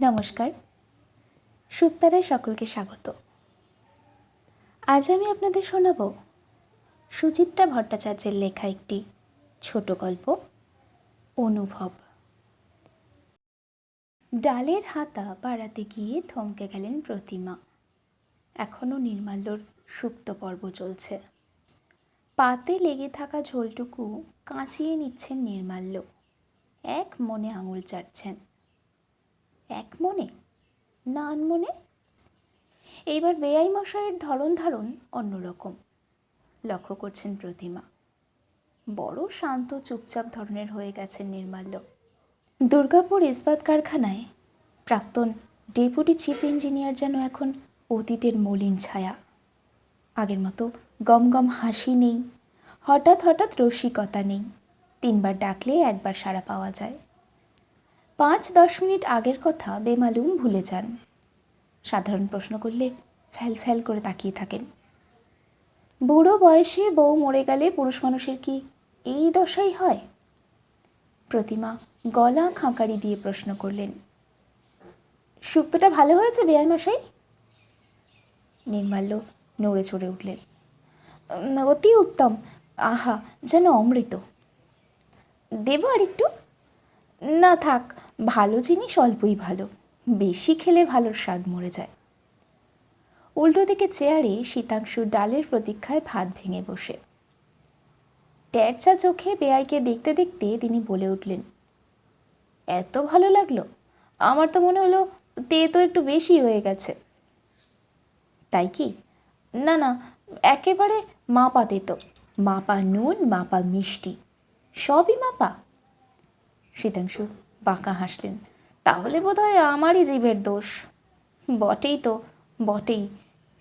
নমস্কার, সুক্তারায় সকলকে স্বাগত। আজ আমি আপনাদের শোনাব সুচিত্রা ভট্টাচার্যের লেখা একটি ছোট গল্প, অনুভব। ডালের হাতা বাড়াতে গিয়ে থমকে গেলেন প্রতিমা। এখনও নির্মাল্যর সুপ্ত পর্ব চলছে। পাতে লেগে থাকা ঝোলটুকু কাঁচিয়ে নিচ্ছেন নির্মাল্য। এক মনে আঙুল চাটছেন। এক মনে না আনমনে? এইবার বেআই মশাইয়ের ধরন ধারণ অন্যরকম লক্ষ্য করছেন প্রতিমা। বড় শান্ত চুপচাপ ধরনের হয়ে গেছেন নির্মাল্য। দুর্গাপুর ইস্পাত কারখানায় প্রাক্তন ডেপুটি চিফ ইঞ্জিনিয়ার যেন এখন অতীতের মলিন ছায়া। আগের মতো গমগম হাসি নেই, হঠাৎ হঠাৎ রসিকতা নেই। 3 বার ডাকলে 1 বার সাড়া পাওয়া যায়। 5-10 মিনিট আগের কথা বেমালুম ভুলে যান। সাধারণ প্রশ্ন করলে ফ্যাল ফ্যাল করে তাকিয়ে থাকেন। বুড়ো বয়সে বউ মরে গেলে পুরুষ মানুষের কি এই দশাই হয়? প্রতিমা গলা খাঁকারি দিয়ে প্রশ্ন করলেন, শুক্তোটা ভালো হয়েছে বেআই মশাই? নির্মাল্য নড়ে চড়ে উঠলেন, অতি উত্তম, আহা যেন অমৃত। দেব আর একটু? না থাক, ভালো জিনিস অল্পই ভালো, বেশি খেলে ভালোর স্বাদ মরে যায়। উল্টো দিকে চেয়ারে শীতাংশু ডালের প্রতীক্ষায় ভাত ভেঙে বসে। ট্যারচা চোখে বেআইকে দেখতে দেখতে তিনি বলে উঠলেন, এত ভালো লাগলো, আমার তো মনে হলো তো একটু বেশি হয়ে গেছে। তাই কি? না না, একেবারে মাপা তেতো, মাপা নুন, মাপা মিষ্টি, সবই মাপা। শীতাংশু বাঁকা হাসলেন, তাহলে বোধহয় আমারই জিভের দোষ। বটেই তো, বটেই।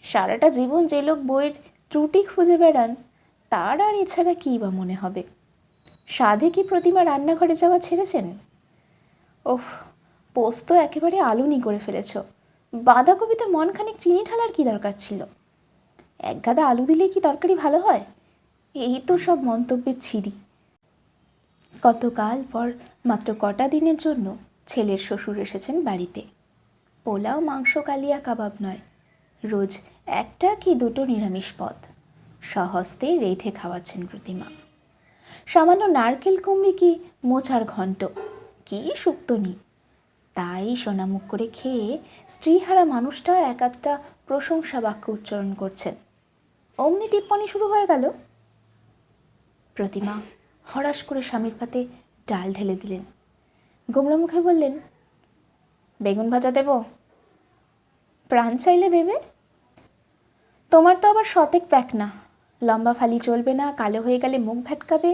সারাটা জীবন যে লোক বইয়ের ত্রুটি খুঁজে বেড়ান, তার আর এছাড়া কী বা মনে হবে? সাধে কি প্রতিমা রান্নাঘরে যাওয়া ছেড়েছেন? ওহ, পোস্ত একেবারে আলুনি করে ফেলেছ। বাঁধাকপিতে মনখানিক চিনি ঢালার কি দরকার ছিল? 1 গাদা আলু দিলেই কি তরকারি ভালো হয়? এই তো সব মন্তব্যের ছিরি। কতকাল পর মাত্র কটা দিনের জন্য ছেলের শ্বশুর এসেছেন বাড়িতে। পোলাও, মাংস, কালিয়া কাবাব নয়, রোজ 1টা কি 2টো নিরামিষ পদ স্বহস্তে রেঁধে খাওয়াচ্ছেন প্রতিমা। সামান্য নারকেল কুমড়ি কি মোচার ঘণ্ট, কি শুক্তনি, তাই সোনামুখ করে খেয়ে স্ত্রীহারা মানুষটা 1-8টা প্রশংসা বাক্য উচ্চারণ করছেন। অমনি টিপ্পনি শুরু হয়ে গেল। প্রতিমা হঠাৎ করে স্বামীর পাতে ডাল ঢেলে দিলেন। গোমরা মুখে বললেন, বেগুন ভাজা দেব? প্রাণ চাইলে দেবে। তোমার তো আবার শতেক প্যাক না, লম্বা ফালি চলবে না, কালো হয়ে গেলে মুখ ভ্যাটকাবে।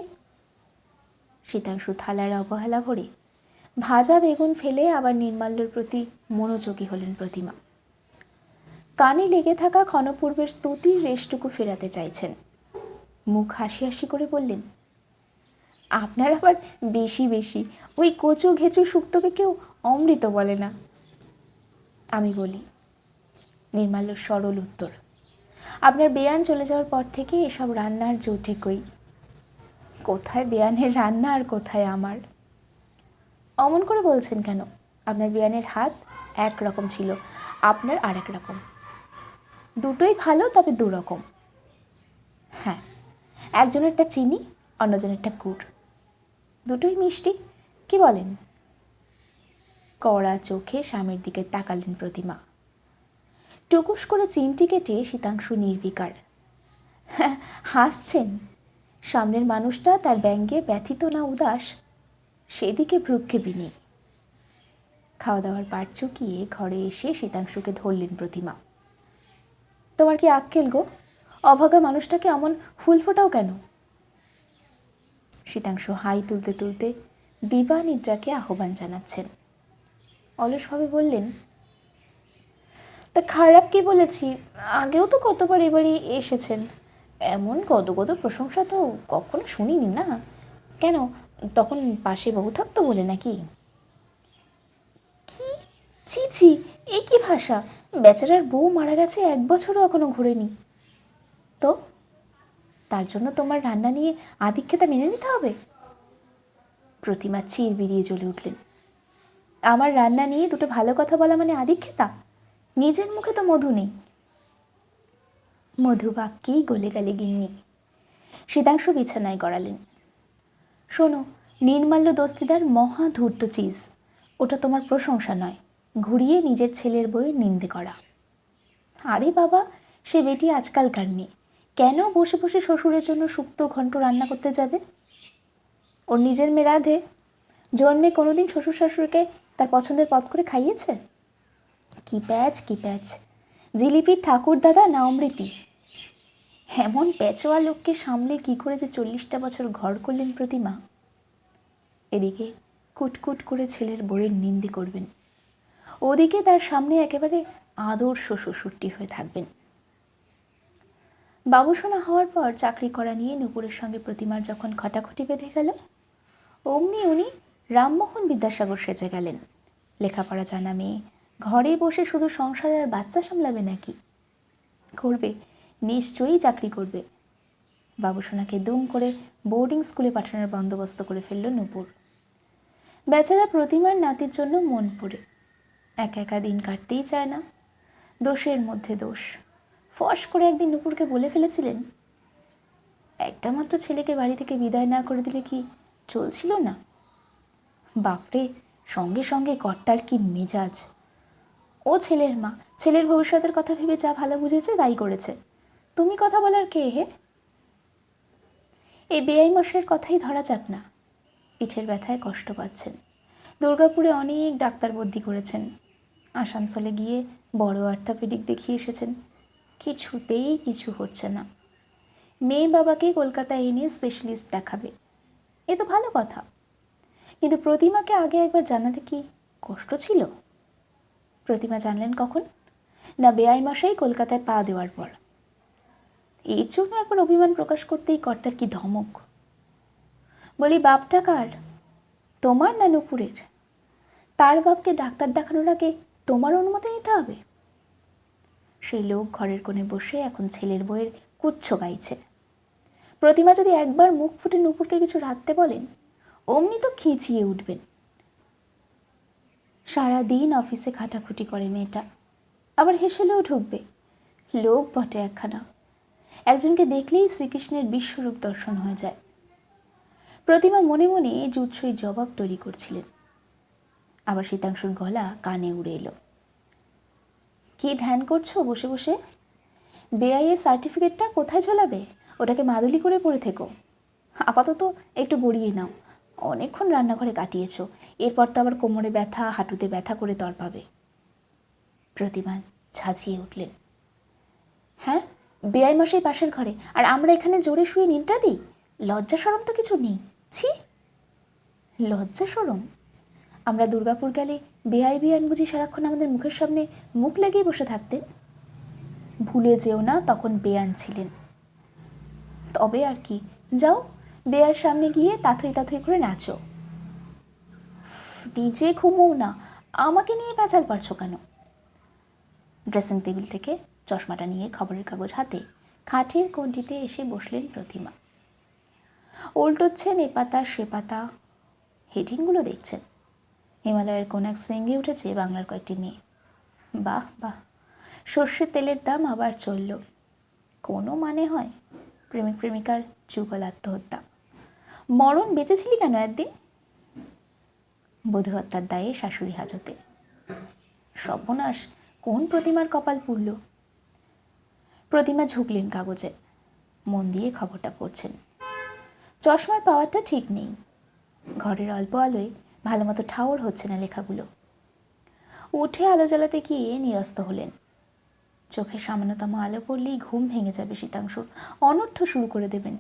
শীতাংশু থালার অবহেলা ভরে ভাজা বেগুন ফেলে আবার নির্মাল্যর প্রতি মনোযোগী হলেন প্রতিমা। কানে লেগে থাকা ক্ষণপূর্বের স্তুতির রেশটুকু ফেরাতে চাইছেন। মুখ হাসি হাসি করে বললেন, আপনার আবার বেশি বেশি, ওই কচু ঘেঁচু শুক্তোকে কেউ অমৃত বলে না। আমি বলি। নির্মাল্য সরল উত্তর, আপনার বেয়ান চলে যাওয়ার পর থেকে এসব রান্নার জোটে কই। কোথায় বেয়ানের রান্না আর কোথায় আমার? অমন করে বলছেন কেন? আপনার বেয়ানের হাত একরকম ছিল, আপনার আর এক রকম। দুটোই ভালো, তবে 2 রকম। হ্যাঁ, একজনেরটা চিনি, অন্যজনেরটা গুড়। দুটোই মিষ্টি, কি বলেন? কড়া চোখে স্বামীর দিকে তাকালেন প্রতিমা। টুকুস করে চিমটি কেটে শীতাংশু নির্বিকার। হাসছেন? সামনের মানুষটা তার ব্যঙ্গে ব্যথিত না উদাস, সেদিকে ভ্রুক্ষেপই নেই। খাওয়া দাওয়ার পাট চুকিয়ে ঘরে এসে শীতাংশুকে ধরলেন প্রতিমা। তোমার কি আক্কেল গো? অভাগা মানুষটাকে এমন ফুল ফোটাও কেন? শীতাংশু হাই তুলতে তুলতে দিবা নিদ্রাকে আহ্বান জানাচ্ছেন। অলসভাবে বললেন, তা খারাপ কি বলেছি? আগেও তো কতবার এবারই এসেছেন, এমন কত কত প্রশংসা তো কখনো শুনিনি না। কেন, তখন পাশে বউ থাকতো বলে নাকি? কি ছি ছি, এ কি ভাষা? বেচারার বউ মারা গেছে 1 বছরও এখনো ঘুরেনি। তো তার জন্য তোমার রান্না নিয়ে আধিক্যতা মেনে নিতে হবে? প্রতিমা চির বিরিয়ে জ্বলে উঠলেন। আমার রান্না নিয়ে দুটো ভালো কথা বলা মানে আদিক্ষেতা? নিজের মুখে তো মধু নেই। মধু বাক্যেই গলে গেলে গিন্নি। শীতাংশু বিছানায় গড়ালেন। শোনো, নির্মাল্য দস্তিদার মহা ধূর্ত চিজ। ওটা তোমার প্রশংসা নয়, ঘুরিয়ে নিজের ছেলের বইয়ের নিন্দে করা। আরে বাবা, সে বেটি আজকালকার মেয়ে, কেন বসে বসে শ্বশুরের জন্য শুক্তো ঘন্ট রান্না করতে যাবে? ওর নিজের মেয়ে রাধে জন্মে কোনোদিন শ্বশুর শাশুড়িকে তার পছন্দের পদ করে খাইয়েছে? কি প্যাচ, জিলিপির ঠাকুর দাদা না অমৃতি। এমন প্যাচোয়া লোককে সামলে কি করে যে 40টা বছর ঘর করলেন প্রতিমা। এদিকে কুটকুট করে ছেলের বইয়ের নিন্দে করবেন, ওদিকে তার সামনে একেবারে আদর্শ শ্বশুরটি হয়ে থাকবেন। বাবুসোনা হওয়ার পর চাকরি করা নিয়ে নূপুরের সঙ্গে প্রতিমার যখন খটাখটি বেঁধে গেল, অমনি উনি রামমোহন বিদ্যাসাগর সেজে গেলেন। লেখাপড়া জানা মেয়ে ঘরে বসে শুধু সংসার আর বাচ্চা সামলাবে নাকি? করবে, নিশ্চয়ই চাকরি করবে। বাবুসোনাকে দুম করে বোর্ডিং স্কুলে পাঠানোর বন্দোবস্ত করে ফেলল নূপুর। বেচারা প্রতিমার নাতির জন্য মন পড়ে, একা একা দিন কাটতেই চায় না, দোষের মধ্যে দোষ। ফস করে একদিন নূপুরকে বলে ফেলেছিলেন, একটা মাত্র ছেলেকে বাড়ি থেকে বিদায় না করে দিলে কি চলছিল না? বাপরে, সঙ্গে সঙ্গে কর্তার কি মেজাজ! ও ছেলের মা, ছেলের ভবিষ্যতের কথা ভেবে যা ভালো বুঝেছে তাই করেছে, তুমি কথা বলার কে হে? এই বেআই মশাইয়ের কথাই ধরা যাক না। পিঠের ব্যথায় কষ্ট পাচ্ছেন, দুর্গাপুরে অনেক ডাক্তার বদ্যি করেছেন, আসানসোলে গিয়ে বড় অর্থোপেডিক দেখিয়ে এসেছেন, কিছুতেই কিছু হচ্ছে না। মেয়ে বাবাকে কলকাতায় এনে স্পেশালিস্ট দেখাবে, এ তো ভালো কথা, কিন্তু প্রতিমাকে আগে একবার জানাতে কি কষ্ট ছিল? প্রতিমা জানলেন কখন? না বেআই মশাই কলকাতায় পা দেওয়ার পর। এর জন্য একবার অভিমান প্রকাশ করতেই কর্তার কি ধমক। বলি, বাপটা কার, তোমার না নূপুরের? তার বাপকে ডাক্তার দেখানোর আগে তোমার অনুমতি নিতে হবে? সেই লোক ঘরের কোণে বসে এখন ছেলের বইয়ের কুচ্ছ গাইছে। প্রতিমা যদি একবার মুখ ফুটে নূপুরকে কিছু রাখতে বলেন, অমনি তো খিঁচিয়ে উঠবেন। সারাদিন অফিসে খাটাখুটি করে মেয়েটা, আবার হেসেলেও ঢুকবে। লোক বটে একখানা, একজনকে দেখলেই শ্রীকৃষ্ণের বিশ্বরূপ দর্শন হয়ে যায়। প্রতিমা মনে মনে জুৎসই জবাব তৈরি করছিলেন, আবার শীতাংশুর গলা কানে উড়ে এলো। কি ধ্যান করছো বসে বসে? বেআইয়ের সার্টিফিকেটটা কোথায় ঝোলাবে? ওটাকে মাদুলি করে পড়ে থেকো, আপাতত একটু গড়িয়ে নাও। অনেকক্ষণ রান্নাঘরে কাটিয়েছো, এরপর তো আবার কোমরে ব্যথা, হাঁটুতে ব্যথা করে তরপাবে। প্রতিমা ঝাঁঝিয়ে উঠলেন। হ্যাঁ, বেআই মশাই পাশের ঘরে, আর আমরা এখানে জোরে শুয়ে নিদ্রা দিই? লজ্জা সরম তো কিছু নেই। ছি, লজ্জা সরম? আমরা দুর্গাপুর গেলে বেআই বিয়ান বুঝি সারাক্ষণ আমাদের মুখের সামনে মুখ লাগিয়ে বসে থাকতেন? ভুলে যেও না তখন বেয়ান ছিলেন। তবে আর কি, যাও বেয়ার সামনে গিয়ে তাথই তাথই করে নাচো। নিজে ঘুমোও না, আমাকে নিয়ে পেঁচাল পারছো কেন? ড্রেসিং টেবিল থেকে চশমাটা নিয়ে খবরের কাগজ হাতে খাটের কোণটিতে এসে বসলেন প্রতিমা। উল্টোচ্ছেন এ পাতা সে পাতা, হেডিংগুলো দেখছেন। হিমালয়ের কোন এক শৃঙ্গে উঠেছে বাংলার কয়েকটি মেয়ে। বাহ বাহ, সর্ষের তেলের দাম আবার চলল। কোনো মানে হয়? প্রেমিক প্রেমিকার যুগল আত্মহত্যা। মরণ বেঁচেছিলি কেন একদিন? বধূ হত্যার দায়ে শাশুড়ি হাজতে। সর্বনাশ, কোন প্রতিমার কপাল পুড়ল? প্রতিমা ঝুঁকলেন কাগজে, মন দিয়ে খবরটা পড়ছেন। চশমার পাওয়ারটা ঠিক নেই, ঘরের অল্প আলোয় ভালো মতো ঠাওর হচ্ছে না লেখাগুলো। উঠে আলো জ্বালাতে গিয়ে নিরস্ত হলেন। চোখে সামান্যতম আলো পড়লেই ঘুম ভেঙে যাবে শীতাংশুর, অনর্থ শুরু করে দেবেন।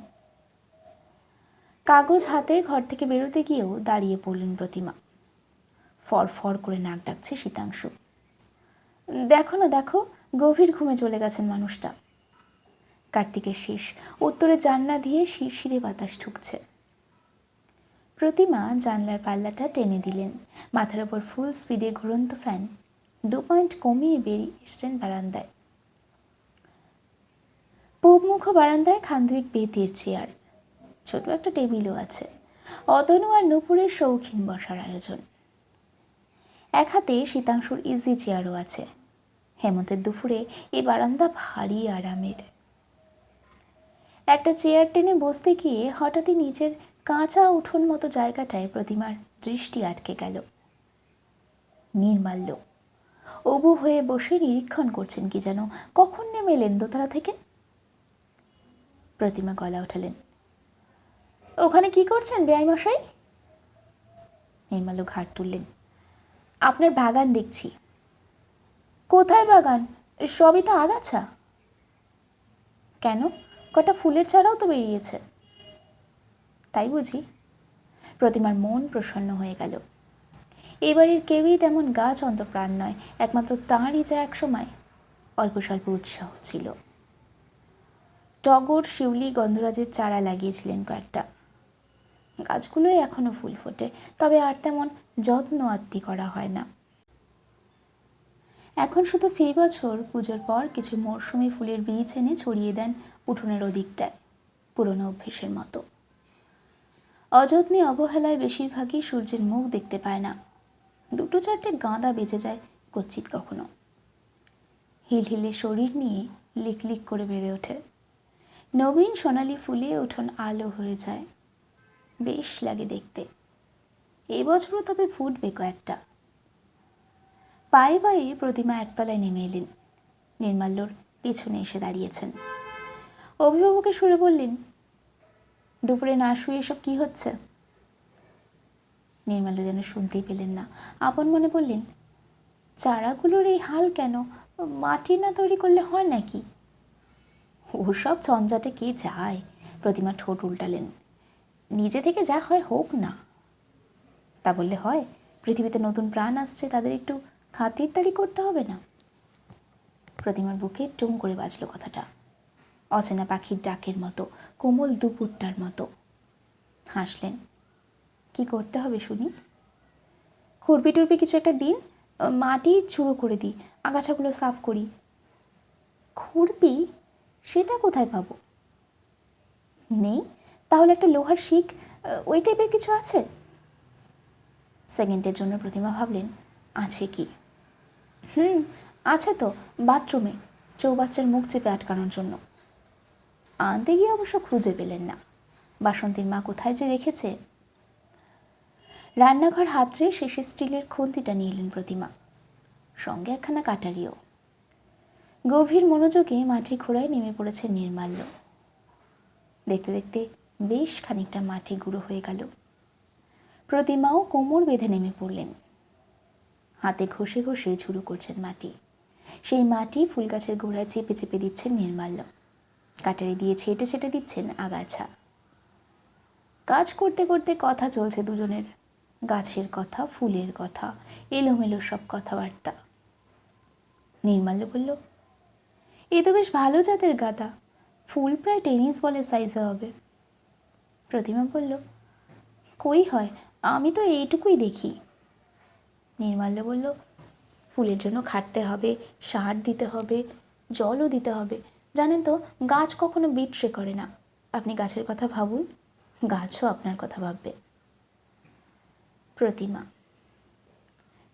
কাগজ হাতে ঘর থেকে বেরোতে গিয়েও দাঁড়িয়ে পড়লেন প্রতিমা। ফর ফর করে নাক ডাকছে শীতাংশু। দেখো না দেখো, গভীর ঘুমে চলে গেছেন মানুষটা। কার্তিকের শেষ, উত্তরে জানলা দিয়ে শিরশিরে বাতাস ঢুকছে। প্রতিমা জানলার পাল্লাটা টেনে দিলেন, মাথার ওপর ফুল স্পিডে ঘুরন্ত ফ্যান 2 পয়েন্ট কমিয়ে বেরিয়ে এসছেন বারান্দায়। পূবমুখ বারান্দায় খান্দুইক বেতের চেয়ার, ছোট একটা টেবিলও আছে। অতনু আর নূপুরের শৌখিন বসার আয়োজন। এক হাতে শীতাংশুর ইজি চেয়ারও আছে। হেমন্তের দুপুরে এই বারান্দা ভারী আরামের। একটা চেয়ার টেনে বসতে গিয়ে হঠাৎই নিচের কাঁচা উঠোন মতো জায়গাটায় প্রতিমার দৃষ্টি আটকে গেল। নির্মাল্য অবু হয়ে বসে নিরীক্ষণ করছেন কি যেন। কখন নেমে এলেন দোতলা থেকে? প্রতিমা গলা ওঠালেন, ওখানে কি করছেন বেয়াইমশাই? নির্মাল্য ঘাট তুললেন, আপনার বাগান দেখছি। কোথায় বাগান? সবই তো আগাছা। কেন, কটা ফুলের চারাও তো বেরিয়েছে। তাই বুঝি? প্রতিমার মন প্রসন্ন হয়ে গেল। এই বাড়ির কেউই তেমন গাছ অন্তপ্রাণ নয়, একমাত্র তাঁরই যা একসময় অল্প স্বল্প উৎসাহ ছিল। টগর, শিউলি, গন্ধরাজের চারা লাগিয়েছিলেন কয়েকটা। গাছগুলোই এখনো ফুল ফোটে, তবে আর তেমন যত্ন আত্তি করা হয় না। এখন শুধু ফি বছর পুজোর পর কিছু মরশুমি ফুলের বীজ এনে ছড়িয়ে দেন উঠোনের ওদিকটায়, পুরনো অভ্যেসের মতো। অযত্নে অবহেলায় বেশিরভাগই সূর্যের মুখ দেখতে পায় না। দুটো চারটে গাঁদা বেঁচে যায় কচ্ছিত কখনো। হিলহিলে শরীর নিয়ে লিকলিক করে বেড়ে ওঠে। নবীন সোনালি ফুলে উঠোন আলো হয়ে যায়, বেশ লাগে দেখতে। এবছরও তবে ফুটবে কয়েকটা। পায়ে পায়ে প্রতিমা একতলায় নেমে এলেন। নির্মাল্যর পিছনে এসে দাঁড়িয়েছেন। অভিভাবকের সুরে বললেন, দুপুরে না শুয়ে এসব কি হচ্ছে? নির্মাল্য যেন শুনতেই পেলেন না। আপন মনে বললেন, চারাগুলোর এই হাল কেন? মাটি না তৈরি করলে হয় নাকি? ওসব ঝঞ্ঝাটে কে যায়? প্রতিমা ঠোঁট উল্টালেন। নিজে থেকে যা হয় হোক না। তা বললে হয়? পৃথিবীতে নতুন প্রাণ আসছে, তাদের একটু খাতিরদারি করতে হবে না? প্রতিমার বুকে টুম করে বাজল কথাটা, অচেনা পাখির ডাকের মতো, কোমল দুপুরটার মতো। হাসলেন। কি করতে হবে শুনি? খুরপি টুরপি কিছু একটা দিন, মাটি চুড়ো করে দিই, আগাছাগুলো সাফ করি। খুরপি? সেটা কোথায় পাবো? নেই? তাহলে একটা লোহার শিক, ওই টাইপের কিছু আছে? সেকেন্ডের জন্য প্রতিমা ভাবলেন, আছে কি? আছে তো, বাথরুমে, চৌবাচ্চার মুখ চেপে আটকানোর জন্য। আনতে গিয়ে অবশ্য খুঁজে পেলেন না। বাসন্তীর মা কোথায় যে রেখেছে। রান্নাঘর হাতড়ে শেষে স্টিলের খুন্তিটা নিয়ে এলেন প্রতিমা, সঙ্গে একখানা কাটারিও। গভীর মনোযোগে মাটি খোঁড়ায় নেমে পড়েছে নির্মাল্য। দেখতে দেখতে বেশ খানিকটা মাটি গুঁড়ো হয়ে গেল। প্রতিমাও কোমর বেঁধে নেমে পড়লেন। হাতে ঘষে ঘষে ঝুড়ো করছেন মাটি। সেই মাটি ফুল গাছের গোড়ায় চেপে চেপে দিচ্ছেন নির্মাল্য। কাটারি দিয়ে ছেটে ছেটে দিচ্ছেন আগাছা। কাজ করতে করতে কথা চলছে দুজনের, গাছের কথা, ফুলের কথা, এলোমেলো সব কথাবার্তা। নির্মাল্য বলল, এ তো বেশ ভালো জাতের গাঁদা, ফুল প্রায় টেনিস বলের সাইজে হবে। প্রতিমা বলল, কই হয়, আমি তো এইটুকুই দেখি। নির্মাল্য বলল, ফুলের জন্য খাটতে হবে, সার দিতে হবে, জলও দিতে হবে। জানেন তো, গাছ কখনো বিট্রে করে না। আপনি গাছের কথা ভাবুন, গাছও আপনার কথা ভাববে। প্রতিমা,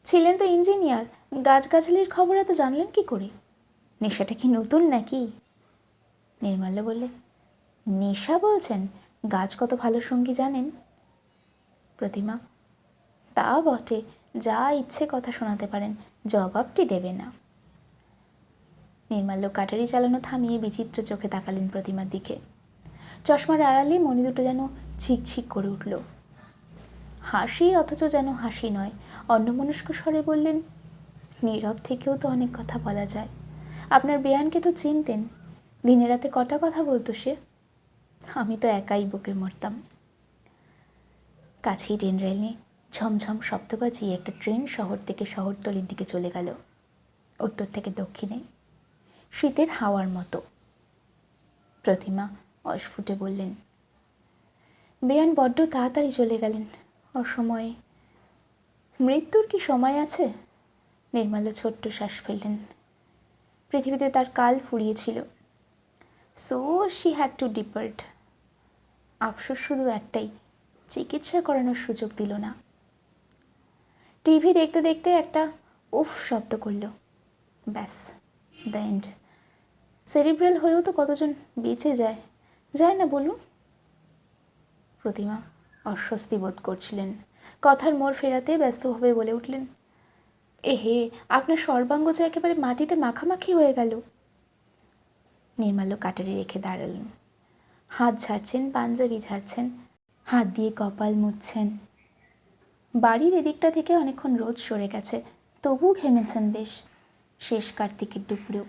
ছিলেন তো ইঞ্জিনিয়ার, গাছগাছালির খবর এত জানলেন কি করে? নেশাটা কি নতুন নাকি? নির্মাল্য বললে, নেশা বলছেন? গাছ কত ভালো সঙ্গী জানেন? প্রতিমা, তা বটে, যা ইচ্ছে কথা শোনাতে পারেন, জবাবটি দেবে না। নির্মাল্য কাটারি চালানো থামিয়ে বিচিত্র চোখে তাকালেন প্রতিমার দিকে। চশমার আড়ালে মনি দুটো যেন ছিকছিক করে উঠল। হাসি, অথচ যেন হাসি নয়। অন্যমনস্ক স্বরে বললেন, নীরব থেকেও তো অনেক কথা বলা যায়। আপনার বেয়ানকে তো চিনতেন, দিনে রাতে কটা কথা বলতো সে। আমি তো একাই বুকে মরতাম। কাছেই ট্রেন রেলে ঝমঝম শব্দ বাজিয়ে একটা ট্রেন শহর থেকে শহরতলির দিকে চলে গেল, উত্তর থেকে দক্ষিণে, শীতের হাওয়ার মতো। প্রতিমা অস্ফুটে বললেন, বেয়ান বড্ড তাড়াতাড়ি চলে গেলেন, অসময়ে। মৃত্যুর কি সময় আছে? নির্মাল্য ছোট্ট শ্বাস ফেললেন। পৃথিবীতে তার কাল ফুরিয়েছিল। So she had to depart. আফসোস শুধু একটাই, চিকিৎসা করানোর সুযোগ দিল না। টিভি দেখতে দেখতে একটা উফ শব্দ করল। ব্যাস, দ্য এন্ড। সেরিব্রাল হয়েও তো কতজন বেঁচে যায়, যায় না বলুন? প্রতিমা অস্বস্তি বোধ করছিলেন। কথার মোড় ফেরাতে ব্যস্তভাবে বলে উঠলেন, এহে, আপনার সর্বাঙ্গ যে একেবারে মাটিতে মাখামাখি হয়ে গেল। নির্মাল্য কাটারি রেখে দাঁড়ালেন। হাত ঝাড়ছেন, পাঞ্জাবি ঝাড়ছেন, হাত দিয়ে কপাল মুছছেন। বাড়ির এদিকটা থেকে অনেকক্ষণ রোদ সরে গেছে, তবুও ঘেমেছেন বেশ, শেষ কার্তিকের দুপুরেও।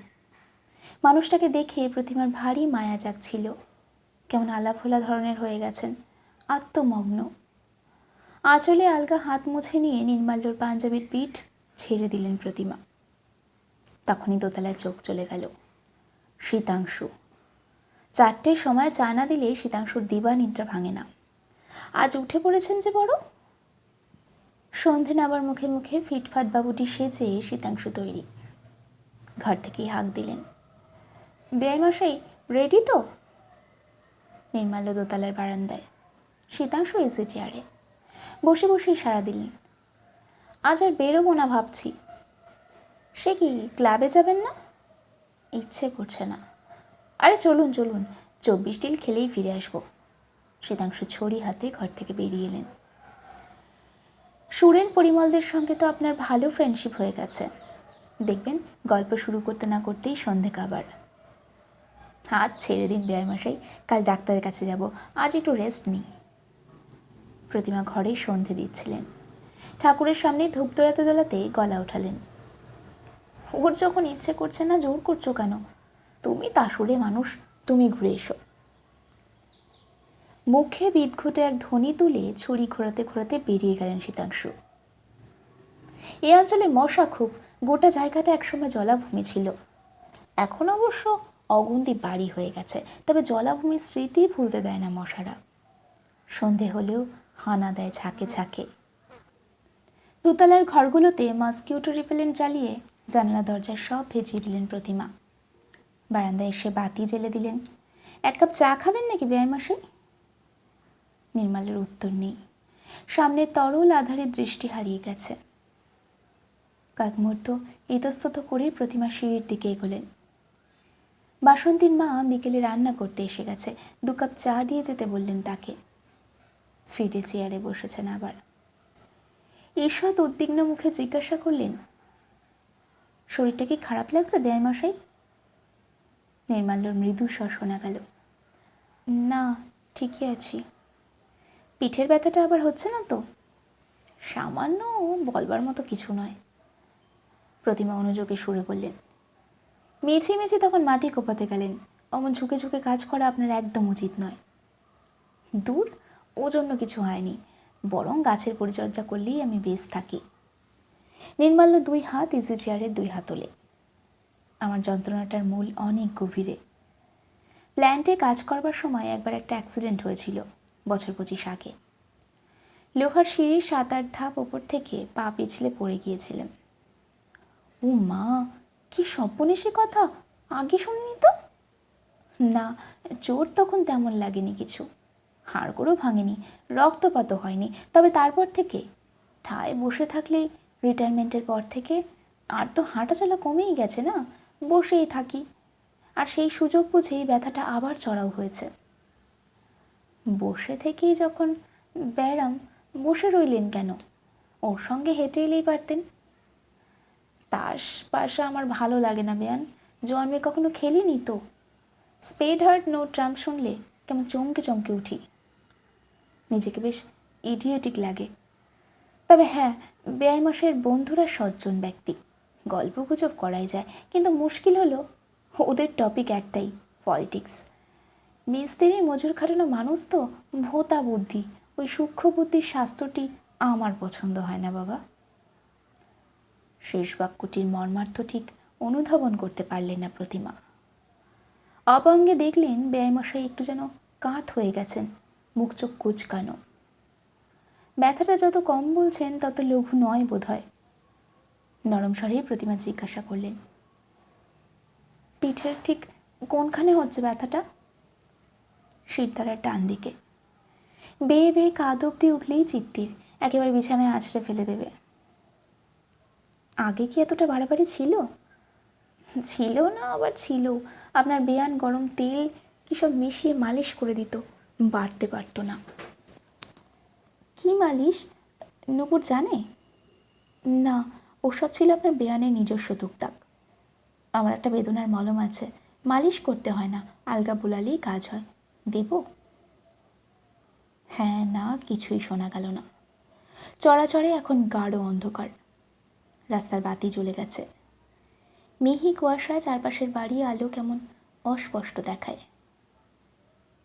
মানুষটাকে দেখে প্রতিমার ভারী মায়া জাগছিল। কেমন আলাভোলা ধরনের হয়ে গেছেন, আত্মমগ্ন। আঁচলে আলগা হাত মুছে নিয়ে নির্মাল্যর পাঞ্জাবির পিঠ ছেড়ে দিলেন প্রতিমা। তখনই দোতলায় চোখ চলে গেল। শীতাংশু। 4টের সময় চা না দিলে শীতাংশুর দিবা নিদ্রা ভাঙে না। আজ উঠে পড়েছেন যে বড়। সন্ধে নাবার মুখে মুখে ফিটফাট বাবুটি সেজে শীতাংশু তৈরি। ঘর থেকেই হাঁক দিলেন, বেয়াইমশাই রেডি তো? নির্মাল্য দোতলার বারান্দায়, শীতাংশু এসে চেয়ারে বসে বসেই সাড়া দিলেন, আজ আর বেরোবো না ভাবছি। সে কি, ক্লাবে যাবেন না? ইচ্ছে করছে না। আরে চলুন চলুন, 24 ডিল খেলেই ফিরে আসবো। শীতাংশু ছড়ি হাতে ঘর থেকে বেরিয়ে এলেন। সুরেন পরিমলদের সঙ্গে তো আপনার ভালো ফ্রেন্ডশিপ হয়ে গেছে, দেখবেন গল্প শুরু করতে না করতেই সন্ধে কাবার। হাত ছেড়ে দিন বেয়াইমশাই, কাল ডাক্তারের কাছে যাব, আজ একটু রেস্ট নিই। প্রতিমা ঘরেই সন্ধে দিচ্ছিলেন। ঠাকুরের সামনে ধূপ দোলাতে দোলাতে গলা ওঠালেন, ওর যখন ইচ্ছে করছে না জোর করছো কেন? তুমি তাসুরে মানুষ, তুমি ঘুরে এসো। মুখে বিদঘুটে এক ধ্বনি তুলে ছুরি ঘোরাতে ঘোরাতে বেরিয়ে গেলেন শীতাংশু। এই অঞ্চলে মশা খুব, গোটা জায়গাটা একসময় জলাভূমি ছিল। এখন অবশ্য অগুন্তি বাড়ি হয়ে গেছে, তবে জলাভূমির স্মৃতি ভুলতে দেয় না মশারা। সন্ধে হলেও হানা দেয় ঝাঁকে ঝাঁকে। দোতলার ঘরগুলোতে মসকিউটো রিপেলেন্ট জ্বালিয়ে জানলা দরজা সব ভেজিয়ে দিলেন প্রতিমা। বারান্দায় এসে বাতি জ্বেলে দিলেন। 1 কাপ চা খাবেন নাকি বেয়াইমশাই? নির্মালের উত্তর নেই। সামনে তরল আধারে দৃষ্টি হারিয়ে গেছে। কয়েক মুহূর্ত ইতস্তত করেই প্রতিমা সিঁড়ির দিকে এগোলেন। বাসন্তীর মা বিকেলে রান্না করতে এসে গেছে, 2 কাপ চা দিয়ে যেতে বললেন তাকে। ফিরে চেয়ারে বসেছেন আবার। ঈষৎ উদ্বিগ্ন মুখে জিজ্ঞাসা করলেন, শরীরটা কি খারাপ লাগছে বেয়াইমশাই? নির্মাল্যর মৃদু স্বর শোনা গেল, না, ঠিকই আছি। পিঠের ব্যথাটা আবার হচ্ছে না তো? সামান্য, বলবার মতো কিছু নয়। প্রতিমা অনুযোগে সুরে বললেন। মেঝে মেঝে তখন মাটি কোপাতে গেলেন, অমন ঝুঁকে ঝুঁকে কাজ করা আপনার একদম উচিত নয়। দূর, ও জন্য কিছু হয়নি, বরং গাছের পরিচর্যা করলেই আমি বেশ থাকি। নির্মাল্য 2 হাত ইজি চেয়ারের 2 হাতলে। আমার যন্ত্রণাটার মূল অনেক গভীরে। প্ল্যান্টে কাজ করবার সময় একবার একটা অ্যাক্সিডেন্ট হয়েছিল, বছর 25 আগে। লোহার সিঁড়ির 7-8 ধাপ ওপর থেকে পা পিছলে পড়ে গিয়েছিলেন। ও মা, কি সর্বনেশে কথা, আগে শুনিনি তো। না, চোট তখন তেমন লাগেনি কিছু, হাড়গোড়ও ভাঙেনি, রক্তপাতও হয়নি। তবে তারপর থেকে ঠায় বসে থাকলেই, রিটায়ারমেন্টের পর থেকে আর তো হাঁটাচলা কমেই গেছে না, বসেই থাকি। আর সেই সুযোগ বুঝেই ব্যথাটা আবার চড়াও হয়েছে। বসে থেকেই যখন ব্যারাম, বসে রইলেন কেন? ওর সঙ্গে হেঁটে এলেই পারতেন। তাস পাশা আমার ভালো লাগে না বেয়ান, জন্মে কখনো খেলিনি তো। স্পেড হার্ট নো ট্রাম্প শুনলে কেমন চমকে চমকে উঠি, নিজেকে বেশ ইডিয়েটিক লাগে। তবে হ্যাঁ, বেয়াইমশাইয়ের বন্ধুরা সজ্জন ব্যক্তি, গল্প গুজব করাই যায়, কিন্তু মুশকিল হলো ওদের টপিক একটাই, পলিটিক্স। মিস্ত্রি মজুর খাটানো মানুষ তো, ভোতা বুদ্ধি, ওই সূক্ষ্ম বুদ্ধির শাস্ত্রটি আমার পছন্দ হয় না বাবা। শেষ বাক্যটির মর্মার্থ ঠিক অনুধাবন করতে পারলেন না প্রতিমা। অপাঙ্গে দেখলেন বেয়াইমশাই একটু যেন কাত হয়ে গেছেন, মুখ চোখ কুচকানো। ব্যথাটা যত কম বলছেন তত লঘু নয় বোধ হয়। নরম স্বরেই প্রতিমা জিজ্ঞাসা করলেন, পিঠের ঠিক কোনখানে হচ্ছে ব্যথাটা? শিরদাঁড়ার ডান দিকে। বেয়ে বেয়ে কাঁদ অব্দি উঠলেই চিত্তির, একেবারে বিছানায় আছড়ে ফেলে দেবে। আগে কি এতটা বাড়াবাড়ি ছিল? ছিল না আবার ছিল। আপনার বেয়ান গরম তেল কী সব মিশিয়ে মালিশ করে দিত, বাড়তে পারতো না। কি মালিশ? নূপুর জানে? না, ওসব ছিল আপনার বেয়ানের নিজস্ব টুকটাক। আমার একটা বেদনার মলম আছে, মালিশ করতে হয় না, আলগা বুলালেই কাজ হয়। দেব? হ্যাঁ না কিছুই শোনা গেল না। চড়াচড়ে এখন গাঢ় অন্ধকার। রাস্তার বাতি জ্বলে গেছে। মিহি কুয়াশায় চারপাশের বাড়ি আলো কেমন অস্পষ্ট দেখায়।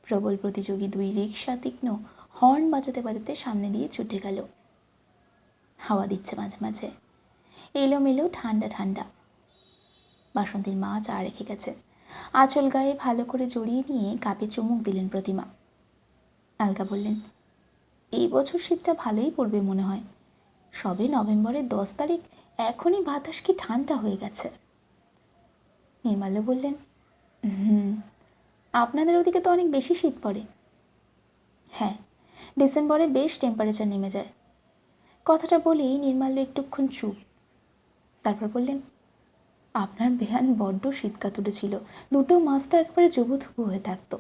প্রবল প্রতিযোগী 2 রিকশা তীক্ষ্ণ হর্ন বাজাতে বাজাতে সামনে দিয়ে ছুটে গেল। হাওয়া দিচ্ছে মাঝে মাঝে, এলোমেলো ঠান্ডা ঠান্ডা। বাসন্তীর মা চা রেখে গেছে। আঁচল গায়ে ভালো করে জড়িয়ে নিয়ে কাপে চুমুক দিলেন প্রতিমা। আলকা বললেন, এই বছর শীতটা ভালোই পড়বে মনে হয়। সবে নভেম্বরের 10 তারিখ, এখনই বাতাস কি ঠান্ডা হয়ে গেছে। নির্মাল্য বললেন, আপনাদের ওদিকে তো অনেক বেশি শীত পড়ে। হ্যাঁ, ডিসেম্বরে বেশ টেম্পারেচার নেমে যায়। কথাটা বলেই নির্মাল্য একটুক্ষণ চুপ। তারপর বললেন, আপনার বেহান বড্ড শীতকাতুরে ছিল। 2 মাস তো একেবারে জুবুথুবু হয়ে থাকতো।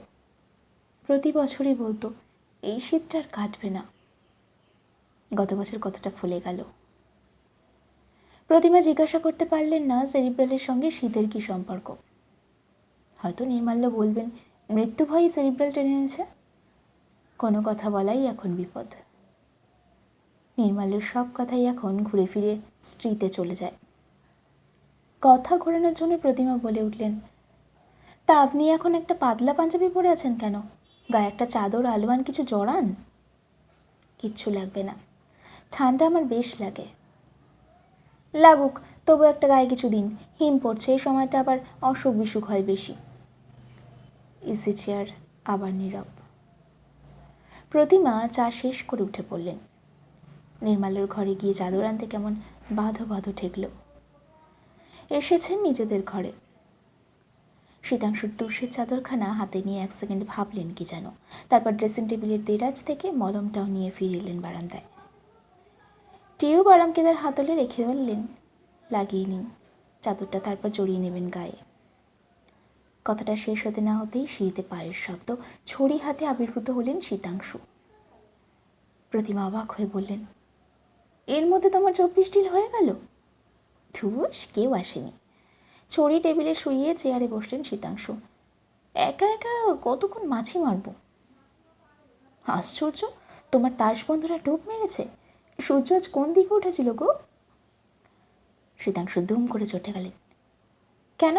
প্রতি বছরই বলতো, এই শীতটা আর কাটবে না। গত বছর কথাটা ফুলে গেল। প্রতিমা জিজ্ঞাসা করতে পারলেন না সেরিব্রালের সঙ্গে শীতের কী সম্পর্ক। হয়তো নির্মাল্য বলবেন, মৃত্যু ভয়ই সেরিব্রাল টেনে এনেছে। কোনো কথা বলাই এখন বিপদ। নির্মাল্যের সব কথাই এখন ঘুরে ফিরে স্ত্রীতে চলে যায়। কথা ঘোরানোর জন্য প্রতিমা বলে উঠলেন, তা আপনি এখন একটা পাতলা পাঞ্জাবি পরে আছেন কেন? গায়ে একটা চাদর আলোয়ান কিছু জড়ান। কিচ্ছু লাগবে না, ঠান্ডা আমার বেশ লাগে। লাগুক, তবু একটা গায়ে কিছু দিন। হিম পড়ছে, এই সময়টা আবার অসুখ বিসুখ হয় বেশি। ইসি চেয়ার আবার নীরব। প্রতিমা চা শেষ করে উঠে পড়লেন। নির্মাল্যর ঘরে গিয়ে চাদর আনতে কেমন বাঁধো বাঁধো ঠেকল। এসেছেন নিজেদের ঘরে। শীতাংশুর তুষের চাদরখানা হাতে নিয়ে 1 সেকেন্ড ভাবলেন কি যেন, তারপর ড্রেসিং টেবিলের দেরাজ থেকে মলমটাও নিয়ে ফিরে এলেন বারান্দায়। টিউব আরামকেদার হাতলে রেখে বললেন, লাগিয়ে নিন, চাদরটা তারপর জড়িয়ে নেবেন গায়ে। কথাটা শেষ হতে না হতেই সিঁড়িতে পায়ের শব্দ, ছড়ি হাতে আবির্ভূত হলেন শীতাংশু। প্রতিমা অবাক হয়ে বললেন, এর মধ্যে তোমার 24 ডিল হয়ে গেল? ধুস, কেউ আসেনি। ছড়ি টেবিলে শুইয়ে চেয়ারে বসলেন শীতাংশু। একা একা কতক্ষণ মাছি মারব। আশ্চর্য, তোমার তাস বন্ধুরা ডুব মেরেছে। সূর্য আজ কোন দিকে উঠেছিল গো? শীতাংশু দুম করে চটে গেলেন। কেন,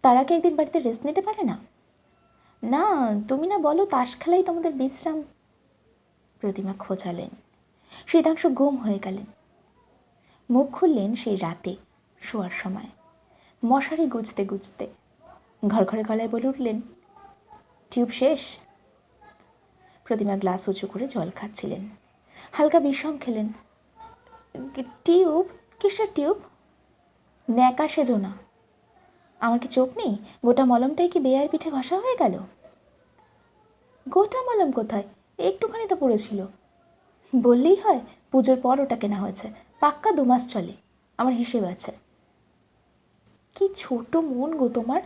তারা কি একদিন বাড়িতে রেস্ট নিতে পারে না? না, তুমি না বলো তাস খেলাই তোমাদের বিশ্রাম। প্রতিমা খোঁচালেন। শীতাংশু গুম হয়ে গেলেন। মুখ খুললেন সেই রাতে শোয়ার সময়, মশারি গুজতে গুজতে। ঘর ঘরে গলায় বলে উঠলেন, টিউব শেষ। প্রতিমা গ্লাস উঁচু করে জল খাচ্ছিলেন। হালকা বিষম খেলেন। টিউব? কিসের টিউব? ন্যাকা সেজো না। আমার কি চোখ নেই? গোটা মলমটাই কি বেয়ার পিঠে ঘষা হয়ে গেল? গোটা মলম কোথায়, একটুখানি তো পড়েছিল। বললেই হয়, পুজোর পর ওটা কেনা হয়েছে, পাক্কা 2 মাস চলে, আমার হিসেব আছে। কি ছোট মন গো তোমার।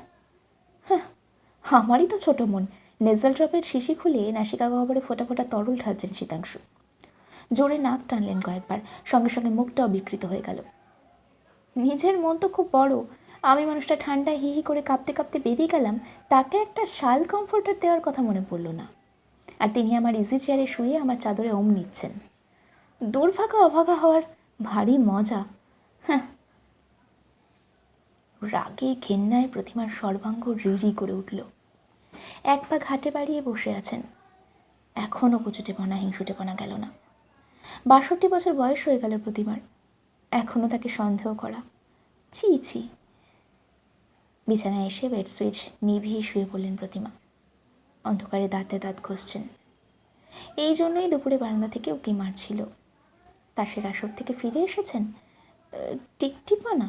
হ্যাঁ, আমারই তো ছোট মন। নেজাল ড্রপের শিশি খুলে নাসিকা গহ্বরে ফোটা ফোটা তরল ঢালছেন শীতাংশু। জোরে নাক টানলেন কয়েকবার, সঙ্গে সঙ্গে মুখটাও বিকৃত হয়ে গেল। নিজের মন তো খুব বড়। আমি মানুষটা ঠান্ডায় হি হি করে কাঁপতে কাঁপতে বেরিয়ে গেলাম, তাকে একটা শাল কমফোর্টার দেওয়ার কথা মনে পড়ল না। আর তিনি আমার ইজি চেয়ারে শুয়ে আমার চাদরে ওম নিচ্ছেন। দুর্ভাগা অভাগা হওয়ার ভারী মজা। হ্যাঁ। রাগে ঘেন্নায় প্রতিমার সর্বাঙ্গ রিরি করে উঠল। 1 পা ঘাটে বাড়িয়ে বসে আছেন। এখনও কুচুটেপনা হিংসুটেপনা গেল না। 62 বছর বয়স হয়ে গেল প্রতিমার, এখনও তাকে সন্দেহ করা। ছি ছি। বিছানায় এসে বেড সুইচ নিভিয়ে শুয়ে পড়লেন প্রতিমা। অন্ধকারে দাঁতে দাঁত ঘষছেন। এই জন্যই দুপুরে বারান্দা থেকে উঁকি মারছিল। তাসের আসর থেকে ফিরে এসেছেন, টিকটিপনা।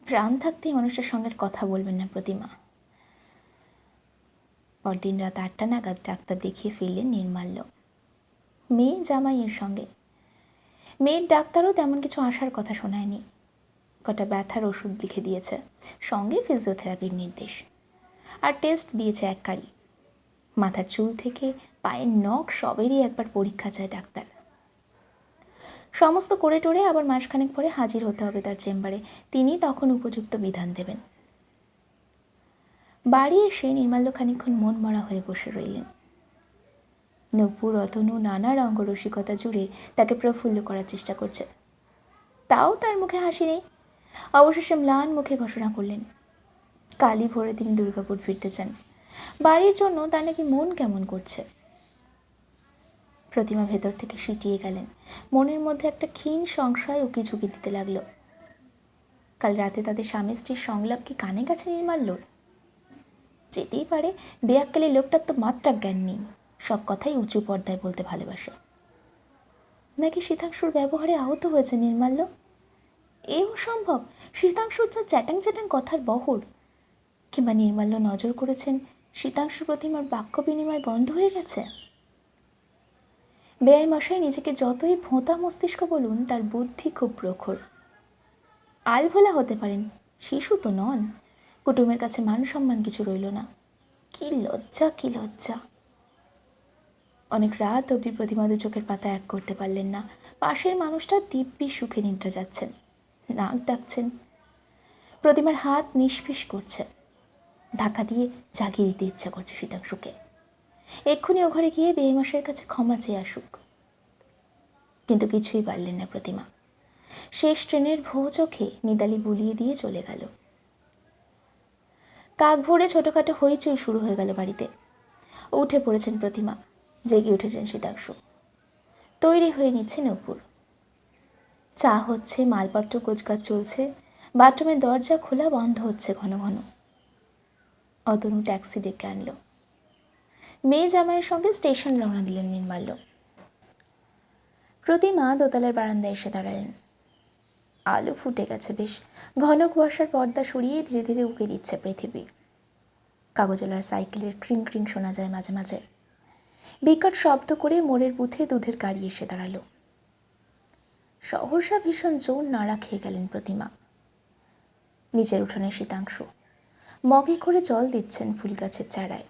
প্রাণ থাকতেই মানুষের সঙ্গে কথা বলবেন না প্রতিমা। পরদিন রাত 8টা নাগাদ ডাক্তার দেখিয়ে ফিরলেন নির্মাল্য, মেয়ে জামাইয়ের সঙ্গে। মেয়ের ডাক্তারও তেমন কিছু আসার কথা শোনায়নি। কটা ব্যথার ওষুধ লিখে দিয়েছে, সঙ্গে ফিজিওথেরাপির নির্দেশ, আর টেস্ট দিয়েছে এক কারি। মাথার চুল থেকে পায়ের নখ সবেরই একবার পরীক্ষা চায় ডাক্তার। সমস্ত করে টোরে আবার মাসখানেক পরে হাজির হতে হবে তার চেম্বারে। তিনি তখন উপযুক্ত বিধান দেবেন। বাড়ি এসে নির্মাল্য খানিকক্ষণ মন মরা হয়ে বসে রইলেন। নূপুর, অতনু নানা রঙ্গরসিকতা জুড়ে তাকে প্রফুল্ল করার চেষ্টা করছে, তাও তার মুখে হাসি নেই। অবশেষে ম্লান মুখে ঘোষণা করলেন, কালই ভোরে তিনি দুর্গাপুর ফিরতে চান। বাড়ির জন্য তার নাকি মন কেমন করছে। প্রতিমা ভেতর থেকে সিটিয়ে গেলেন। মনের মধ্যে একটা ক্ষীণ সংশয় উকি ঝুঁকি দিতে লাগলো। কাল রাতে তাদের স্বামী স্ত্রীর সংলাপ কি কানে গেছে নির্মাল্যর? যেতেই পারে, বেয়াক্কেলে লোকটার তো মাত্রা জ্ঞান নেই, সব কথাই উঁচু পর্দায় বলতে ভালোবাসে। নাকি শীতাংশুর ব্যবহারে আহত হয়েছে নির্মাল্য? এও সম্ভব? শীতাংশুর যা চ্যাটাং চ্যাটাং কথার বহর। কিংবা নির্মাল্য নজর করেছেন শীতাংশুর প্রতিমার বাক্য বিনিময় বন্ধ হয়ে গেছে। বেআই মশাই নিজেকে যতই ভোঁতা মস্তিষ্ক বলুন, তার বুদ্ধি খুব প্রখর। আলভোলা হতে পারেন, শিশু তো নন। কুটুমের কাছে মান সম্মান কিছু রইল না। কি লজ্জা, কি লজ্জা! অনেক রাত অবধি প্রতিমা দু চোখের পাতা এক করতে পারলেন না। পাশের মানুষটা দিব্যি সুখে নিদ্রা যাচ্ছেন, নাক ডাকছেন। প্রতিমার হাত নিষ্পিস করছে। ধাক্কা দিয়ে জাগিয়ে দিতে ইচ্ছা করছে শীতাংশুকে। এক্ষুনি ও ঘরে গিয়ে বেইমাসের কাছে ক্ষমা চেয়ে আসুক। কিন্তু কিছুই পারলেন না প্রতিমা। শেষ ট্রেনের ভো চোখে নিদালি বুলিয়ে দিয়ে চলে গেল। কাক ভোরে ছোটোখাটো হইচই শুরু হয়ে গেল বাড়িতে। উঠে পড়েছেন প্রতিমা, জেগে উঠেছেন শীতাংশু। তৈরি হয়ে নিচ্ছে নূপুর। চা হচ্ছে, মালপত্র গোছগাছ চলছে, বাথরুমের দরজা খোলা বন্ধ হচ্ছে ঘন ঘন। অতনু ট্যাক্সি ডেকে আনলো। মেয়ে জামাইয়ের সঙ্গে স্টেশন রওনা দিলেন নির্মাল্য। প্রতিমা দোতলার বারান্দায় এসে দাঁড়ালেন। আলো ফুটে গেছে বেশ। ঘন কুয়াশার পর্দা সরিয়ে ধীরে ধীরে উঁকে দিচ্ছে পৃথিবী। কাগজওয়ালার সাইকেলের ক্রিং ক্রিং শোনা যায় মাঝে মাঝে। বিকট শব্দ করে মোড়ের বুথে দুধের গাড়ি এসে দাঁড়ালো। সহসা ভীষণ জোর নাড়া খেয়ে গেলেন প্রতিমা। নিচের উঠোনে শীতাংশু মগে করে জল দিচ্ছেন ফুল গাছের চারায়।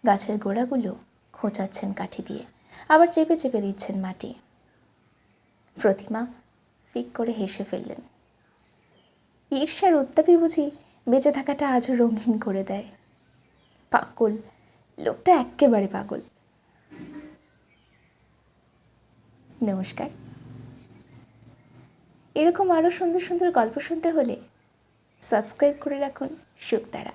গাছের গোড়াগুলো খোঁচাচ্ছেন কাঠি দিয়ে, আবার চেপে চেপে দিচ্ছেন মাটি। প্রতিমা ফিক করে হেসে ফেললেন। ঈর্ষার উত্তাপই বুঝি বেঁচে থাকাটা আজও রঙিন করে দেয়। পাগল লোকটা, এক্কেবারে পাগল। নমস্কার। এরকম আরও সুন্দর সুন্দর গল্প শুনতে হলে সাবস্ক্রাইব করে রাখুন সুক্তারা।